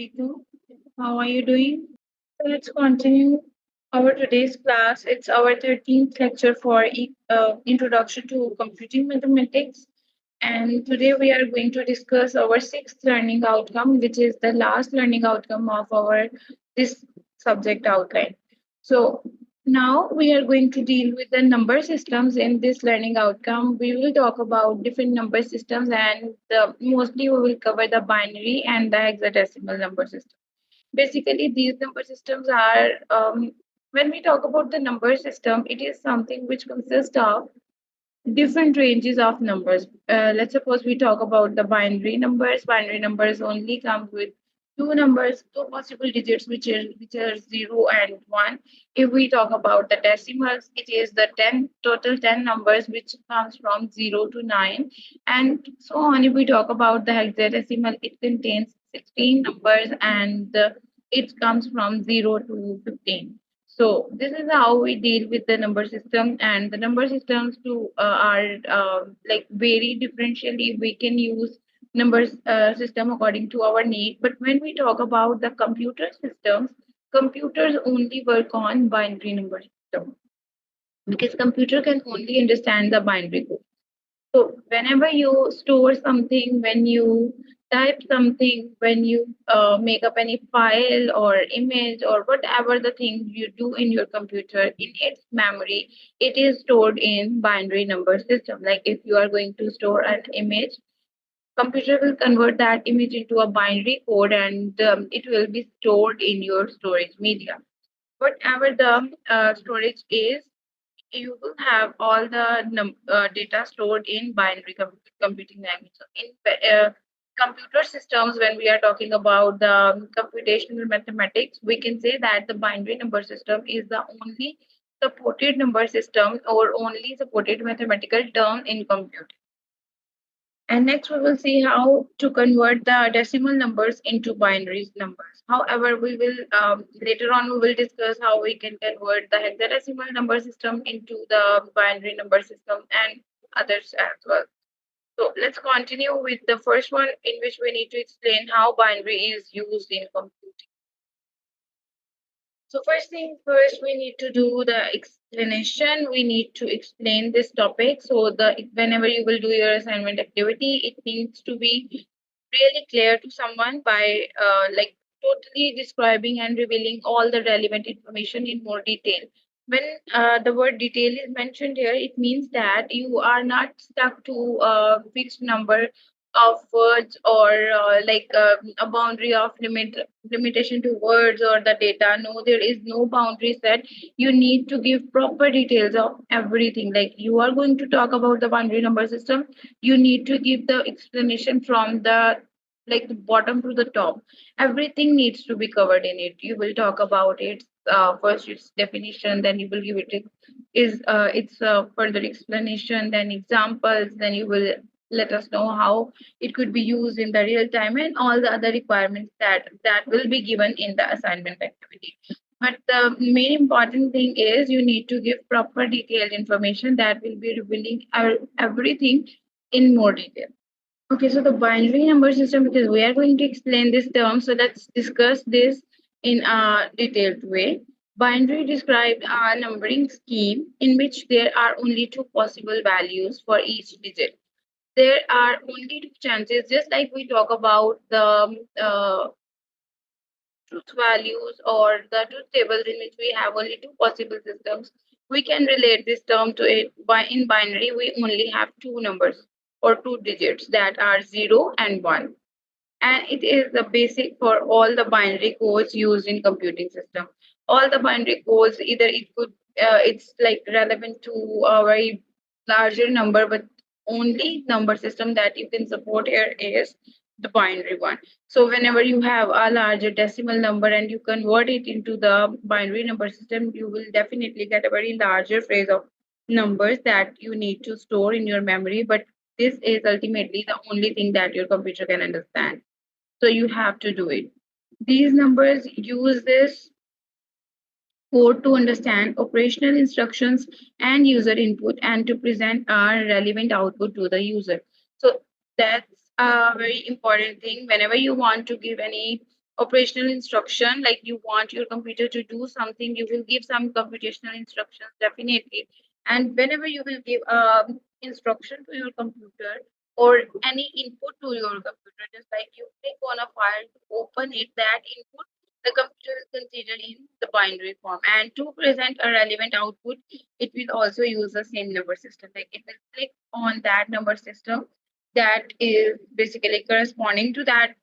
alaikum. How are you doing? So let's continue our today's class. It's our 13th lecture for Introduction to Computing Mathematics. And today we are going to discuss our sixth learning outcome, which is the last learning outcome of our this subject outline. So now we are going to deal with the number systems in this learning outcome. We will talk about different number systems and mostly we will cover the binary and the hexadecimal number system. Basically, these number systems are, when we talk about the number system, it is something which consists of different ranges of numbers. Let's suppose we talk about the binary numbers. Binary numbers only come with two numbers, two possible digits, which are 0 and 1. If we talk about the decimals, it is the 10 numbers which comes from 0 to 9, and so on. If we talk about the hexadecimal, it contains 16 numbers, and it comes from 0 to 15. So this is how we deal with the number system, and the number systems too are like very differentially. We can use numbers system according to our need. But when we talk about the computer systems, computers only work on binary number system because computer can only understand the binary code. So whenever you store something, when you type something, when you make up any file or image or whatever the thing you do in your computer, in its memory, it is stored in binary number system. Like if you are going to store an image, computer will convert that image into a binary code, and it will be stored in your storage media. Whatever the storage is, you will have all the data stored in binary computing language. So in computer systems, when we are talking about the computational mathematics, we can say that the binary number system is the only supported number system or only supported mathematical term in computing. And next, we will see how to convert the decimal numbers into binary numbers. However, we will later on we will discuss how we can convert the hexadecimal number system into the binary number system and others as well. So let's continue with the first one, in which we need to explain how binary is used in computing. So first thing first, we need to do the explanation. We need to explain this topic. So whenever you will do your assignment activity, it needs to be really clear to someone by like totally describing and revealing all the relevant information in more detail. When the word detail is mentioned here, it means that you are not stuck to a fixed number of words or a boundary of limitation to words or the data. No, there is no boundary set. You need to give proper details of everything. Like you are going to talk about the binary number system, you need to give the explanation from the like the bottom to the top. Everything needs to be covered in it. You will talk about it first its definition, then you will give it its further explanation, then examples, then you will let us know how it could be used in the real time and all the other requirements that will be given in the assignment activity. But the main important thing is you need to give proper detailed information that will be revealing everything in more detail. Okay, so the binary number system, because we are going to explain this term, so let's discuss this in a detailed way. Binary describes a numbering scheme in which there are only two possible values for each digit. There are only two chances, just like we talk about the truth values or the truth tables in which we have only two possible systems. We can relate this term to it. By in binary, we only have two numbers or two digits that are 0 and 1, and it is the basic for all the binary codes used in computing system. All the binary codes, either it's like relevant to a very larger number, but only number system that you can support here is the binary one. So whenever you have a larger decimal number and you convert it into the binary number system, you will definitely get a very larger phrase of numbers that you need to store in your memory. But this is ultimately the only thing that your computer can understand. So you have to do it. These numbers use this code to understand operational instructions and user input and to present a relevant output to the user. So that's a very important thing. Whenever you want to give any operational instruction, like you want your computer to do something, you will give some computational instructions definitely. And whenever you will give instruction to your computer or any input to your computer, just like you click on a file to open it, that input the computer is considered in the binary form. And to present a relevant output, it will also use the same number system. Like it will click on that number system that is basically corresponding to that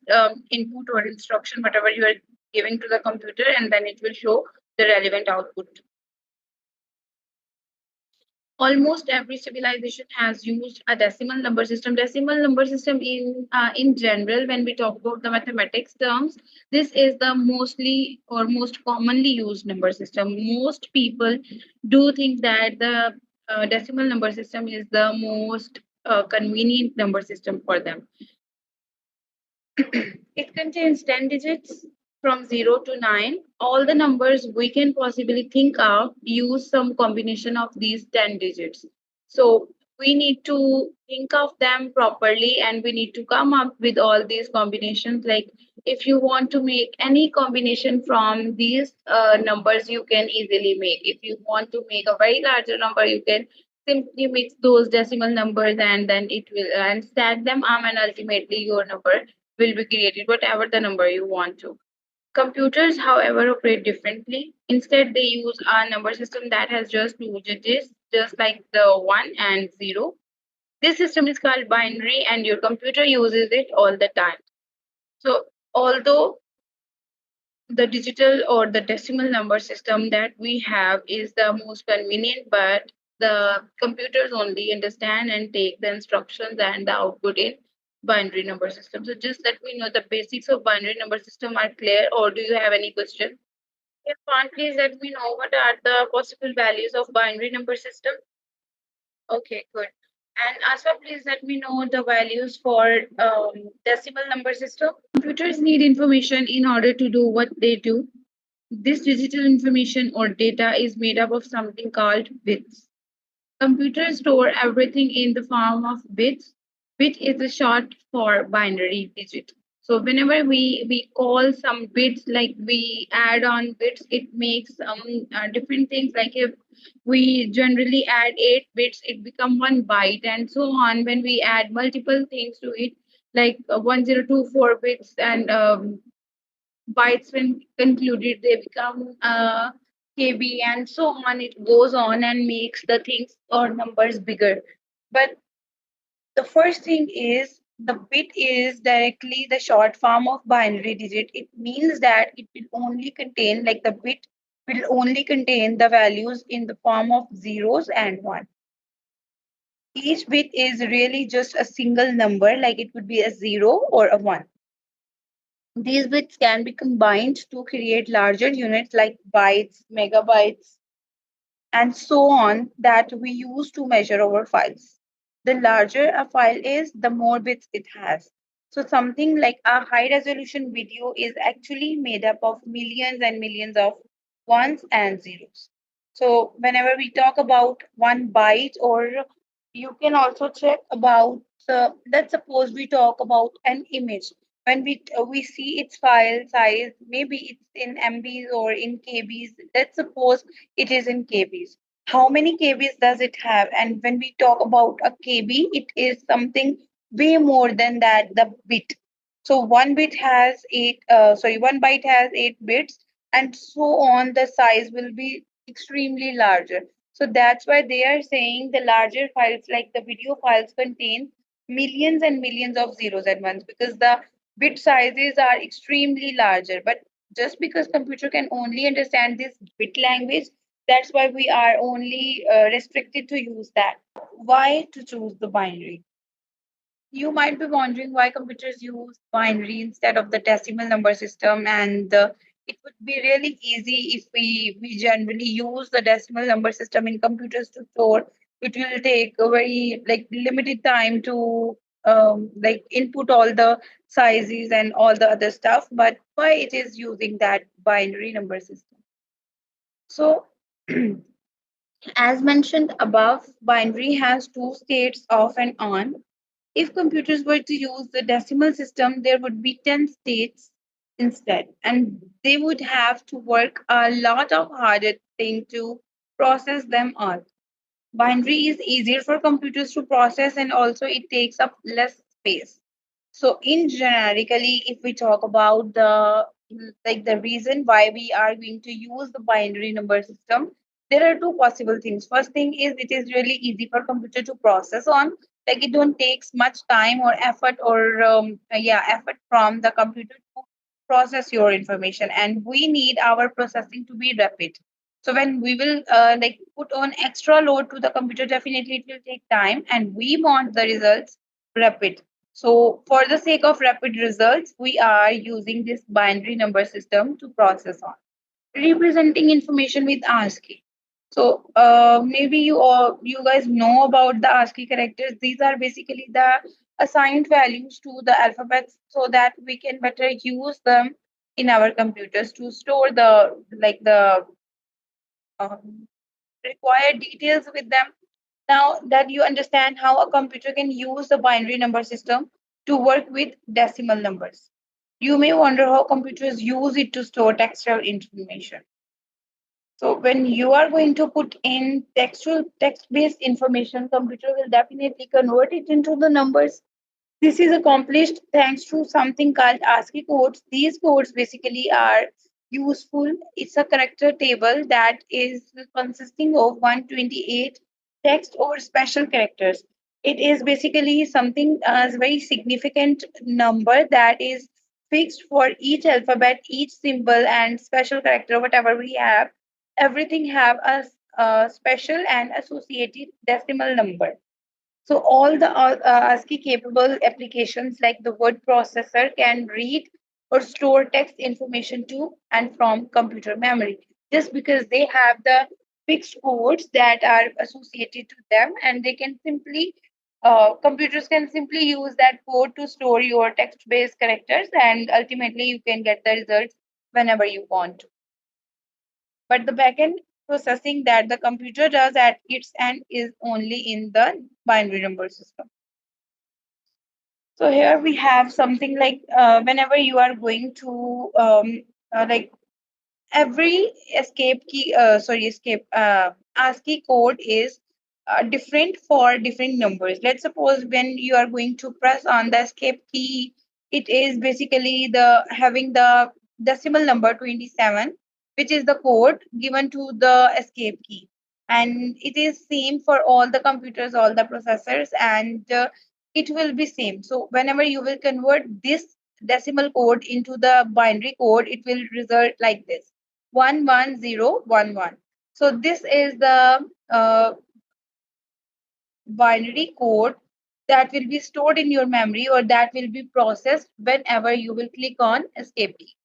input or instruction, whatever you are giving to the computer, and then it will show the relevant output. Almost every civilization has used a decimal number system. Decimal number system in general, when we talk about the mathematics terms, this is the mostly or most commonly used number system. Most people do think that the decimal number system is the most convenient number system for them. It contains 10 digits from 0 to 9. All the numbers we can possibly think of use some combination of these 10 digits. So we need to think of them properly and we need to come up with all these combinations. Like if you want to make any combination from these numbers, you can easily make. If you want to make a very larger number, you can simply mix those decimal numbers and then it will and stack them up, and ultimately your number will be created, whatever the number you want to. Computers, however, operate differently. Instead, they use a number system that has just two digits, just like the 1 and 0. This system is called binary, and your computer uses it all the time. So, although the digital or the decimal number system that we have is the most convenient, but the computers only understand and take the instructions and the output in binary number system. So just let me know the basics of binary number system are clear, or do you have any question? If not, please let me know what are the possible values of binary number system. Okay, good. And also, please let me know the values for decimal number system. Computers need information in order to do what they do. This digital information or data is made up of something called bits. Computers store everything in the form of bits. Bit is a short for binary digit. So whenever we call some bits, like we add on bits, it makes different things. Like if we generally add 8 bits, it become 1 byte, and so on. When we add multiple things to it, like 1024 bits and bytes when concluded, they become KB, and so on. It goes on and makes the things or numbers bigger. But the first thing is the bit is directly the short form of binary digit. It means that it will only contain, like the bit will only contain the values in the form of zeros and one. Each bit is really just a single number, like it would be a zero or a one. These bits can be combined to create larger units like bytes, megabytes, and so on that we use to measure our files. The larger a file is, the more bits it has. So something like a high resolution video is actually made up of millions and millions of ones and zeros. So whenever we talk about 1 byte, or you can also check about let's suppose we talk about an image. When we see its file size, maybe it's in MBs or in KBs. Let's suppose it is in KBs. How many KBs does it have? And when we talk about a KB, it is something way more than that, the bit. So 1 bit has 1 byte has 8 bits, and so on. The size will be extremely larger. So that's why they are saying the larger files, like the video files, contain millions and millions of zeros at once, because the bit sizes are extremely larger. But just because computer can only understand this bit language, that's why we are only restricted to use that. Why to choose the binary? You might be wondering why computers use binary instead of the decimal number system, and it would be really easy if we generally use the decimal number system in computers to store. It will take a very like limited time to like input all the sizes and all the other stuff. But why it is using that binary number system? So as mentioned above, binary has two states, off and on. If computers were to use the decimal system, there would be 10 states. instead. And they would have to work a lot of harder thing to process them all. Binary is easier for computers to process and also it takes up less space. So in generically, if we talk about the reason why we are going to use the binary number system, there are two possible things. First thing is it is really easy for computer to process on, like it don't takes much time or effort or effort from the computer to process your information, and we need our processing to be rapid. So when we will put on extra load to the computer, definitely it will take time, and we want the results rapid. So for the sake of rapid results, we are using this binary number system to process on. Representing information with ASCII. So maybe you guys know about the ASCII characters. These are basically the assigned values to the alphabets so that we can better use them in our computers to store the required details with them. Now that you understand how a computer can use the binary number system to work with decimal numbers, you may wonder how computers use it to store textual information. So when you are going to put in textual text-based information, computer will definitely convert it into the numbers. This is accomplished thanks to something called ASCII codes. These codes basically are useful. It's a character table that is consisting of 128 text or special characters. It is basically something as very significant number that is fixed for each alphabet, each symbol, and special character, whatever we have. Everything have a special and associated decimal number. So all the ASCII capable applications like the word processor can read or store text information to and from computer memory just because they have the fixed codes that are associated to them, and they can simply computers can simply use that code to store your text based characters, and ultimately you can get the results whenever you want. But the backend processing that the computer does at its end is only in the binary number system. So here we have something like whenever you are going to every escape key, escape ASCII code is different for different numbers. Let's suppose when you are going to press on the escape key, it is basically the having the decimal number 27, which is the code given to the escape key. And it is same for all the computers, all the processors, and it will be same. So whenever you will convert this decimal code into the binary code, it will result like this: 11011. So this is the binary code that will be stored in your memory or that will be processed whenever you will click on escape key.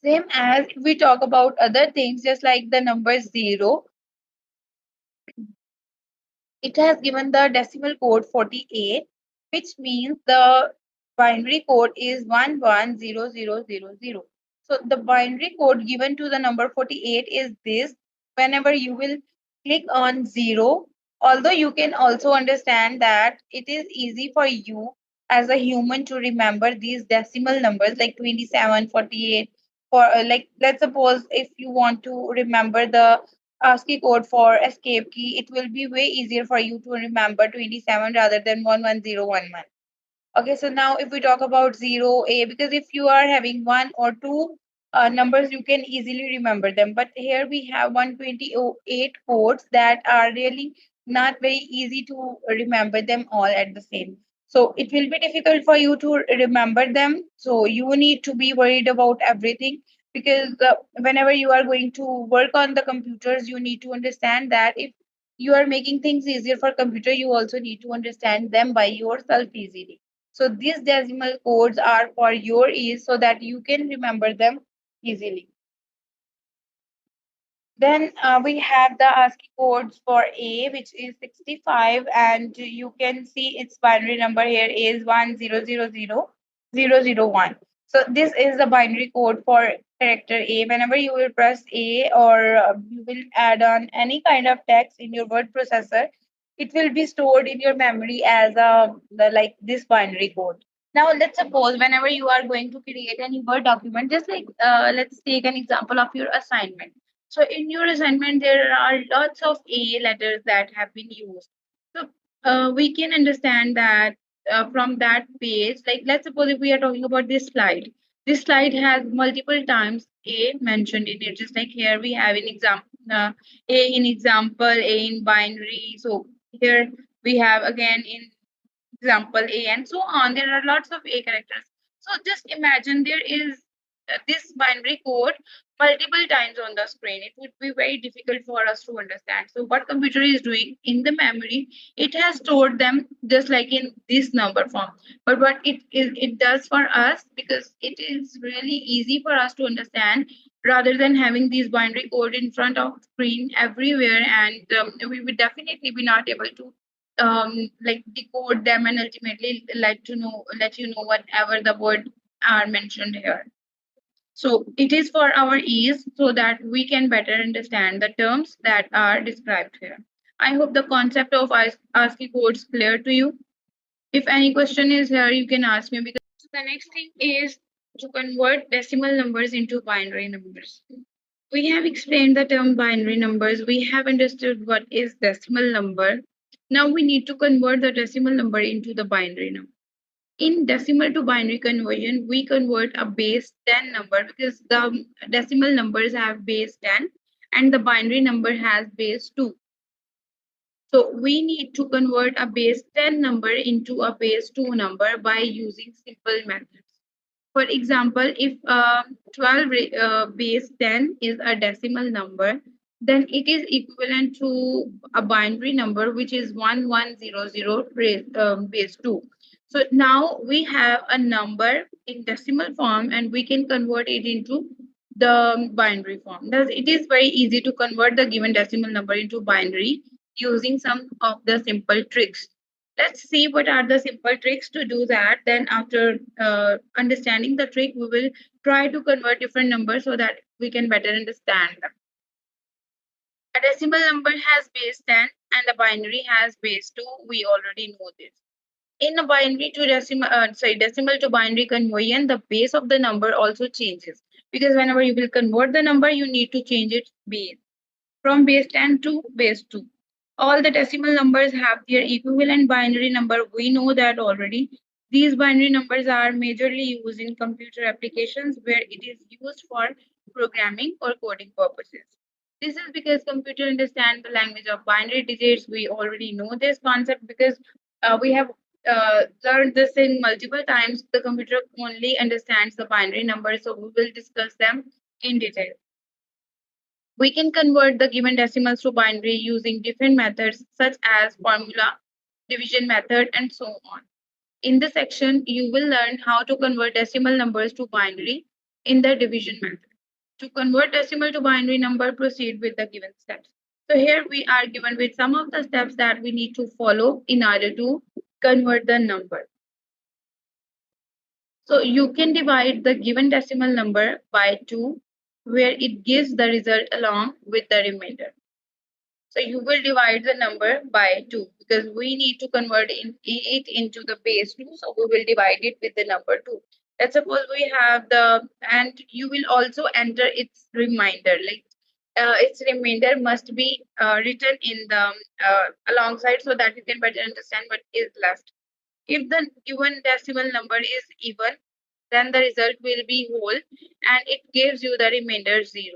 Same as if we talk about other things, just like the number 0, it has given the decimal code 48, which means the binary code is 110000. So the binary code given to the number 48 is this. Whenever you will click on 0, although you can also understand that it is easy for you as a human to remember these decimal numbers like 27, 48. For like, let's suppose if you want to remember the ASCII code for escape key, it will be way easier for you to remember 27 rather than 11011. Okay, so now if we talk about 0A, because if you are having one or two numbers, you can easily remember them. But here we have 128 codes that are really not very easy to remember them all at the same. So it will be difficult for you to remember them. So you need to be worried about everything, because whenever you are going to work on the computers, you need to understand that if you are making things easier for computer, you also need to understand them by yourself easily. So these decimal codes are for your ease so that you can remember them easily. Then we have the ASCII codes for A, which is 65, and you can see its binary number here is 10000001. So this is the binary code for character A. Whenever you will press A or you will add on any kind of text in your word processor, it will be stored in your memory as like this binary code. Now, let's suppose whenever you are going to create any Word document, just like let's take an example of your assignment. So, in your assignment, there are lots of A letters that have been used. So, we can understand that from that page, like let's suppose if we are talking about this slide has multiple times A mentioned in it. Just like here we have an example, A in example, A in binary. So, here we have again in example A and so on. There are lots of A characters. So just imagine there is this binary code multiple times on the screen. It would be very difficult for us to understand. So what computer is doing in the memory, it has stored them just like in this number form. But what it does for us, because it is really easy for us to understand rather than having these binary code in front of screen everywhere, and we would definitely be not able to like decode them and ultimately let you know whatever the word are mentioned here. So it is for our ease so that we can better understand the terms that are described here. I hope the concept of ASCII codes clear to you. If any question is here, you can ask me, because the next thing is to convert decimal numbers into binary numbers. We have explained the term binary numbers. We have understood what is decimal number. Now we need to convert the decimal number into the binary number. In decimal to binary conversion, we convert a base 10 number, because the decimal numbers have base 10 and the binary number has base 2. So we need to convert a base 10 number into a base 2 number by using simple methods. For example, if 12 base 10 is a decimal number, then it is equivalent to a binary number, which is 1100 base 2. So now we have a number in decimal form and we can convert it into the binary form. Thus, it is very easy to convert the given decimal number into binary using some of the simple tricks. Let's see what are the simple tricks to do that. Then after understanding the trick, we will try to convert different numbers so that we can better understand them. A decimal number has base 10 and a binary has base 2. We already know this. In a binary to decimal to binary conversion, the base of the number also changes, because whenever you will convert the number, you need to change its base from base 10 to base 2. All the decimal numbers have their equivalent binary number. We know that already. These binary numbers are majorly used in computer applications where it is used for programming or coding purposes. This is because computer understand the language of binary digits. We already know this concept because we have learned this in multiple times. The computer only understands the binary numbers, so we will discuss them in detail. We can convert the given decimals to binary using different methods such as formula, division method, and so on. In this section, you will learn how to convert decimal numbers to binary in the division method. To convert decimal to binary number, proceed with the given steps. So here we are given with some of the steps that we need to follow in order to convert the number. So you can divide the given decimal number by 2, where it gives the result along with the remainder. So you will divide the number by 2 because we need to convert it into the base 2. So we will divide it with the number 2. Let's suppose we have and you will also enter its remainder. Like its remainder must be written in the alongside so that you can better understand what is left. If the given decimal number is even, then the result will be whole and it gives you the remainder 0.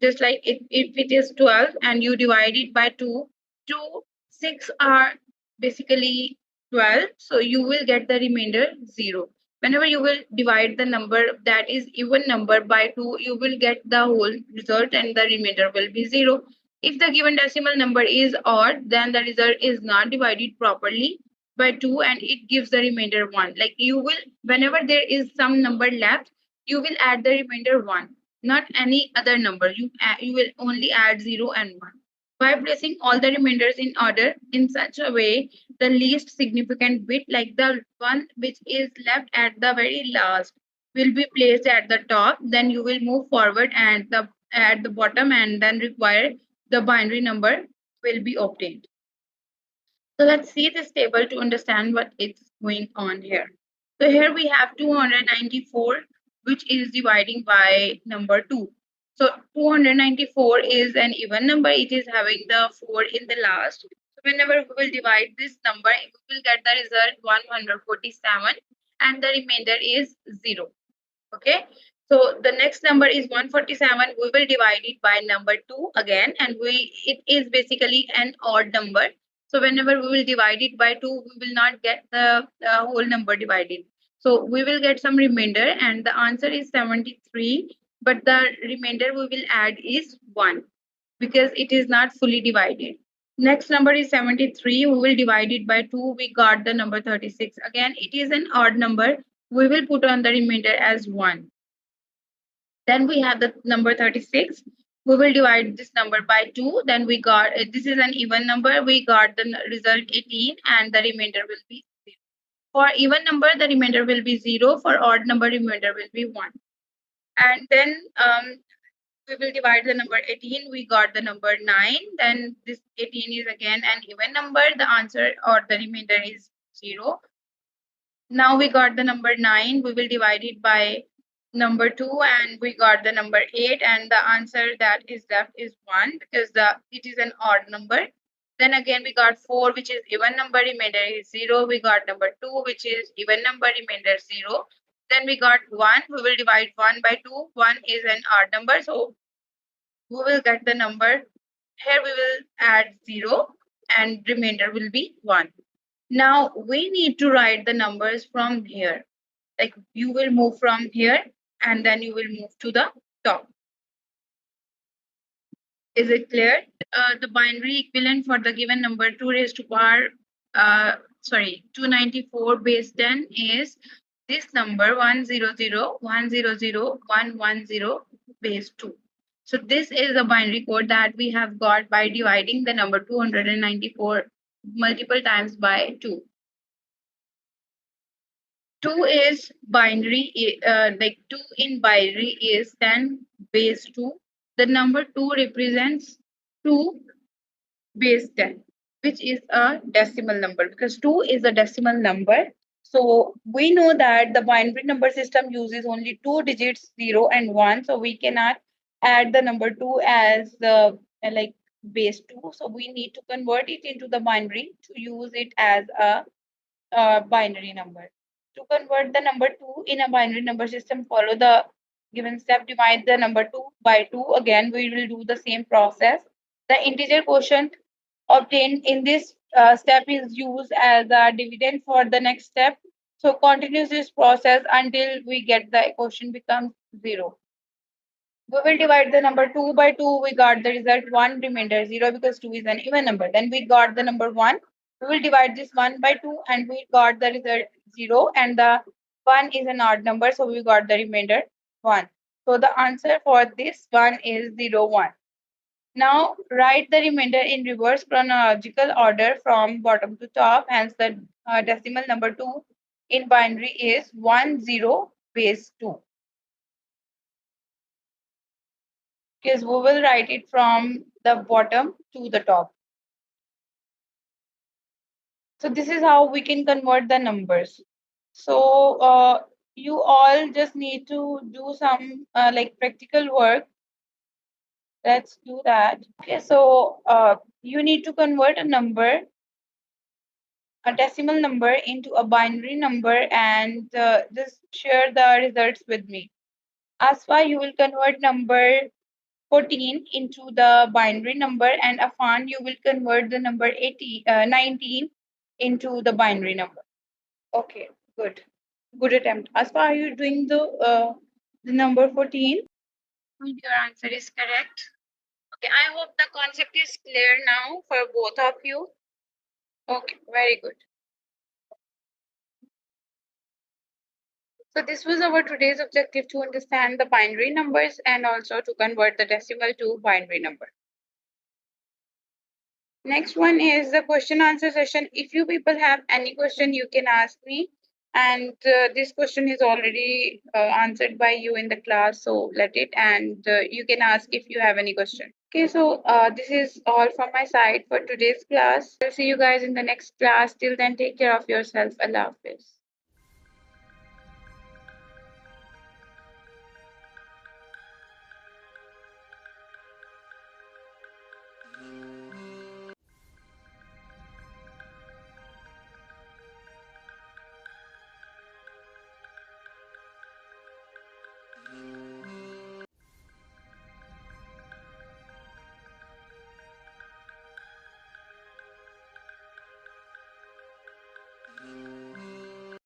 Just like if it is 12 and you divide it by 2, 2, 6 are basically 12. So you will get the remainder 0. Whenever you will divide the number that is even number by 2, you will get the whole result and the remainder will be 0. If the given decimal number is odd, then the result is not divided properly by 2 and it gives the remainder 1. Like you will, whenever there is some number left, you will add the remainder 1, not any other number. You will only add 0 and 1. By placing all the remainders in order in such a way, the least significant bit, like the one which is left at the very last, will be placed at the top. Then you will move forward and at the bottom, and then require the binary number will be obtained. So let's see this table to understand what is going on here. So here we have 294, which is dividing by number 2. So 294 is an even number. It is having the 4 in the last. So whenever we will divide this number, we will get the result 147 and the remainder is 0. Okay. So the next number is 147. We will divide it by number 2 again, and it is basically an odd number. So whenever we will divide it by 2, we will not get the whole number divided. So we will get some remainder, and the answer is 73, but the remainder we will add is 1 because it is not fully divided. Next number is 73. We will divide it by 2. We got the number 36. Again, it is an odd number. We will put on the remainder as 1. Then we have the number 36. We will divide this number by 2. Then we got, this is an even number. We got the result 18 and the remainder will be 0. For even number, the remainder will be 0. For odd number, remainder will be 1. And then we will divide the number 18. We got the number 9. Then this 18 is again an even number. The answer or the remainder is 0. Now we got the number 9. We will divide it by number 2 and we got the number 8, and the answer that is left is 1 because it is an odd number. Then again we got 4, which is even number, remainder is 0. We got number 2, which is even number, remainder 0. Then we got 1. We will divide 1 by 2. 1 is an odd number, so we will get the number. Here we will add 0 and remainder will be 1. Now we need to write the numbers from here. Like you will move from here and then you will move to the top. Is it clear? The binary equivalent for the given number 2 raised to power 294 base 10 is this number 100,100,110 base 2. So this is the binary code that we have got by dividing the number 294 multiple times by 2. 2 is binary, like 2 in binary is 10 base 2. The number 2 represents 2 base 10, which is a decimal number because 2 is a decimal number. So we know that the binary number system uses only 2 digits, 0 and 1. So we cannot add the number 2 as like base 2. So we need to convert it into the binary to use it as a binary number. To convert the number 2 in a binary number system, follow the given step, divide the number 2 by 2. Again, we will do the same process. The integer quotient obtained in this step is used as a dividend for the next step. So continues this process until we get the quotient becomes 0. We will divide the number 2 by 2. We got the result 1, remainder 0 because 2 is an even number. Then we got the number 1. We will divide this 1 by 2 and we got the result 0, and the 1 is an odd number, so we got the remainder 1. So the answer for this one is 0, 1. Now write the remainder in reverse chronological order from bottom to top. Hence the decimal number 2 in binary is 10 base 2. Because we will write it from the bottom to the top. So this is how we can convert the numbers. So you all just need to do some like practical work. Let's do that. Okay, so you need to convert a decimal number into a binary number, and just share the results with me. Asfa, you will convert number 14 into the binary number, and Afan, you will convert the number 19 into the binary number. Okay, good. Good attempt. Asfa, are you doing the number 14? Your answer is correct. Okay, I hope the concept is clear now for both of you. Okay, very good. So this was our today's objective, to understand the binary numbers and also to convert the decimal to binary number. Next one is the question answer session. If you people have any question, you can ask me. And this question is already answered by you in the class, so let it, and you can ask if you have any question. Okay, so this is all from my side for today's class. I'll see you guys in the next class. Till then, take care of yourself. Allah Hafiz.